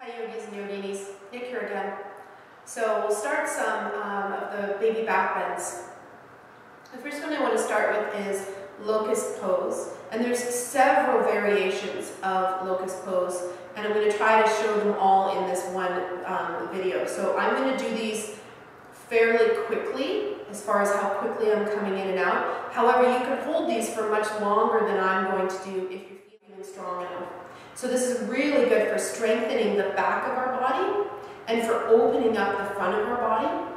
Hi yogis and yoginis, Nick here again. So we'll start some of the baby back bends. The first one I want to start with is locust pose. And there's several variations of locust pose, and I'm going to try to show them all in this one video. So I'm going to do these fairly quickly, as far as how quickly I'm coming in and out. However, you can hold these for much longer than I'm going to do if you're feeling strong enough. So this is really good for strengthening the back of our body and for opening up the front of our body,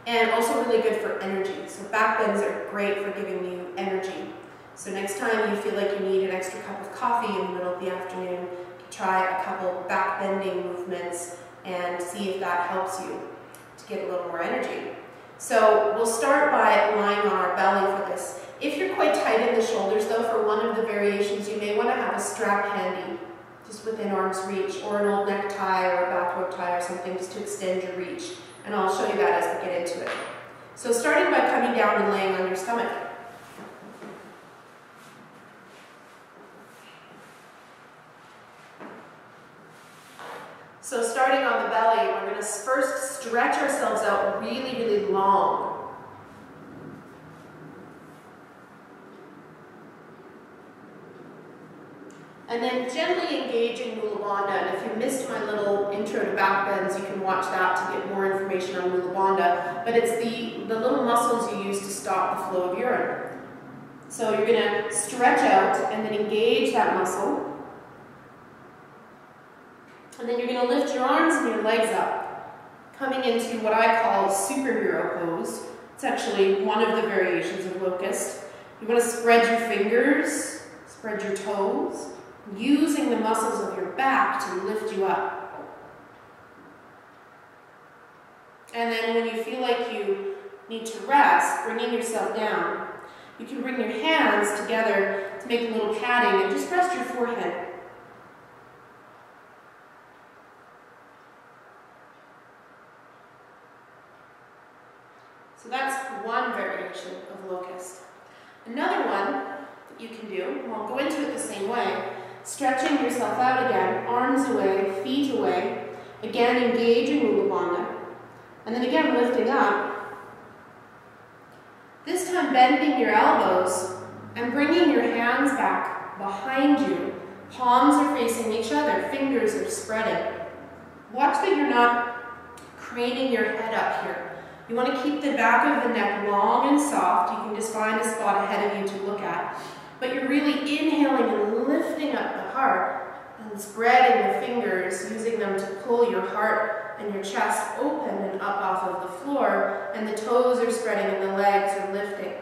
and also really good for energy. So back bends are great for giving you energy. So next time you feel like you need an extra cup of coffee in the middle of the afternoon, try a couple back bending movements and see if that helps you to get a little more energy. So we'll start by lying on our belly for this. If you're quite tight in the shoulders though, for one of the variations, you may want to have a strap handy, just within arm's reach, or an old necktie or a bathrobe tie or something, just to extend your reach. And I'll show you that as we get into it. So starting by coming down and laying on your stomach. So starting on the belly, we're going to first stretch ourselves out really, really long. And then gently engaging Mula Bandha. And if you missed my little intro to back bends, you can watch that to get more information on Mula Bandha. But it's the little muscles you use to stop the flow of urine. So you're going to stretch out and then engage that muscle. And then you're going to lift your arms and your legs up, coming into what I call superhero pose. It's actually one of the variations of locust. You want to spread your fingers, spread your toes, using the muscles of your back to lift you up. And then when you feel like you need to rest, bringing yourself down, you can bring your hands together to make a little padding and just rest your forehead. So that's one variation of locust. Another one that you can do, and I'll go into it the same way, stretching yourself out again, arms away, feet away, again engaging Mula Bandha, and then again lifting up. This time bending your elbows and bringing your hands back behind you. Palms are facing each other, fingers are spreading. Watch that you're not craning your head up here. You want to keep the back of the neck long and soft. You can just find a spot ahead of you to look at. But you're really inhaling and lifting up the heart and spreading the fingers, using them to pull your heart and your chest open and up off of the floor. And the toes are spreading and the legs are lifting.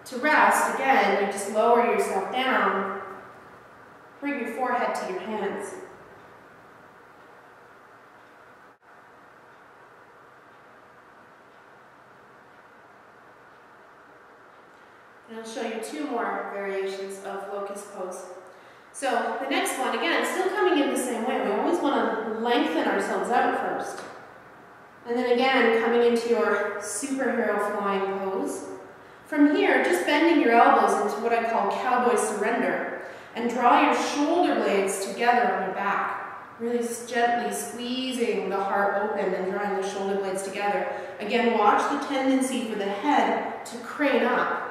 To rest, again, you just lower yourself down. Bring your forehead to your hands. And I'll show you two more variations of locust pose. So the next one, again, still coming in the same way. We always want to lengthen ourselves out first. And then again, coming into your superhero flying pose. From here, just bending your elbows into what I call cowboy surrender. And draw your shoulder blades together on your back. Really gently squeezing the heart open and drawing the shoulder blades together. Again, watch the tendency for the head to crane up.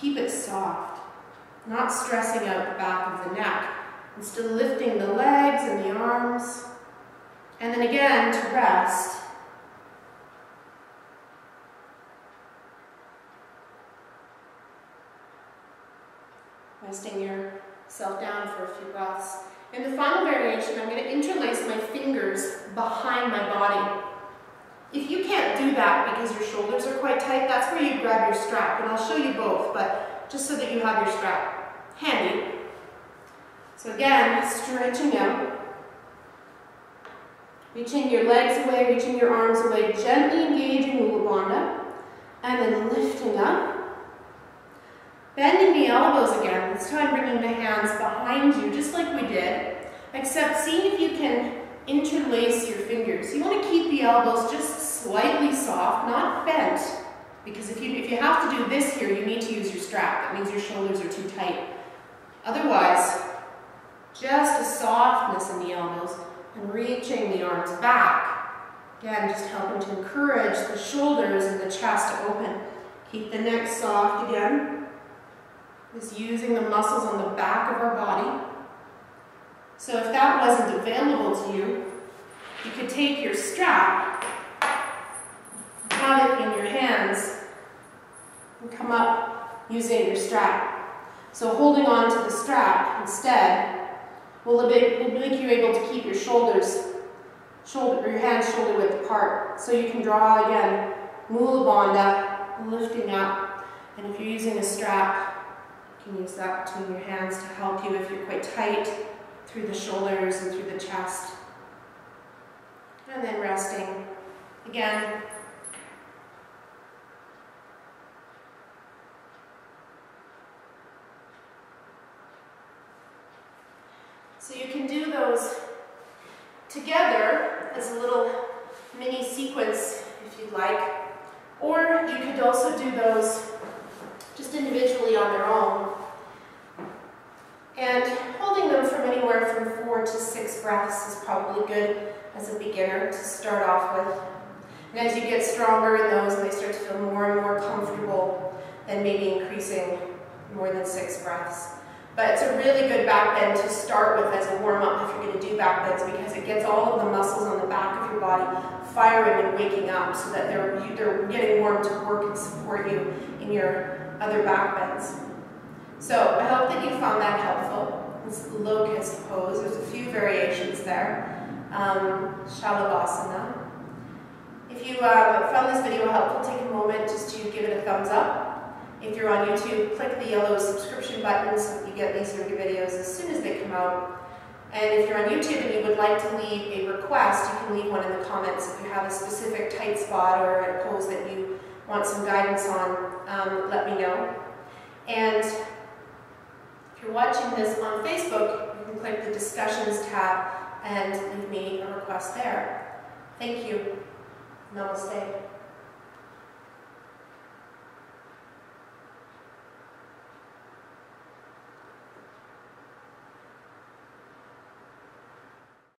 Keep it soft, not stressing out the back of the neck. And still lifting the legs and the arms. And then again, to rest. Resting yourself down for a few breaths. In the final variation, I'm going to interlace my fingers behind my body. If you can't do that because your shoulders are quite tight, that's where you grab your strap. And I'll show you both, but just so that you have your strap handy. So again, stretching out. Reaching your legs away, reaching your arms away, gently engaging Mula Bandha. And then lifting up. Bending the elbows again, this time bringing the hands behind you, just like we did. Except seeing if you can interlace your fingers. You want to keep the elbows just slightly soft, not bent, because if you have to do this here, you need to use your strap. That means your shoulders are too tight. Otherwise, just a softness in the elbows, and reaching the arms back. Again, just helping to encourage the shoulders and the chest to open. Keep the neck soft again. Just using the muscles on the back of our body. So if that wasn't available to you, you could take your strap, have it in your hands, and come up using your strap. So holding on to the strap instead will make you able to keep your your hands shoulder width apart. So you can draw again, Mula Bandha, lifting up. And if you're using a strap, you can use that between your hands to help you if you're quite tight through the shoulders and through the chest. And then resting again. So you can do those together as a little mini sequence if you'd like, or you could also do those just individually on their own. And holding them from anywhere from 4 to 6 breaths is probably good as a beginner to start off with. And as you get stronger in those and they start to feel more and more comfortable, then maybe increasing more than 6 breaths. But it's a really good back bend to start with as a warm-up if you're going to do back bends, because it gets all of the muscles on the back of your body firing and waking up so that they're getting warm to work and support you in your other back bends. So I hope that you found that helpful. This locust pose, there's a few variations there. Salabhasana. If you found this video helpful, take a moment just to give it a thumbs up. If you're on YouTube, click the yellow subscription button so that you get these videos as soon as they come out. And if you're on YouTube and you would like to leave a request, you can leave one in the comments. If you have a specific tight spot or a pose that you want some guidance on, let me know. And if you're watching this on Facebook, you can click the discussions tab and leave me a request there. Thank you. Namaste.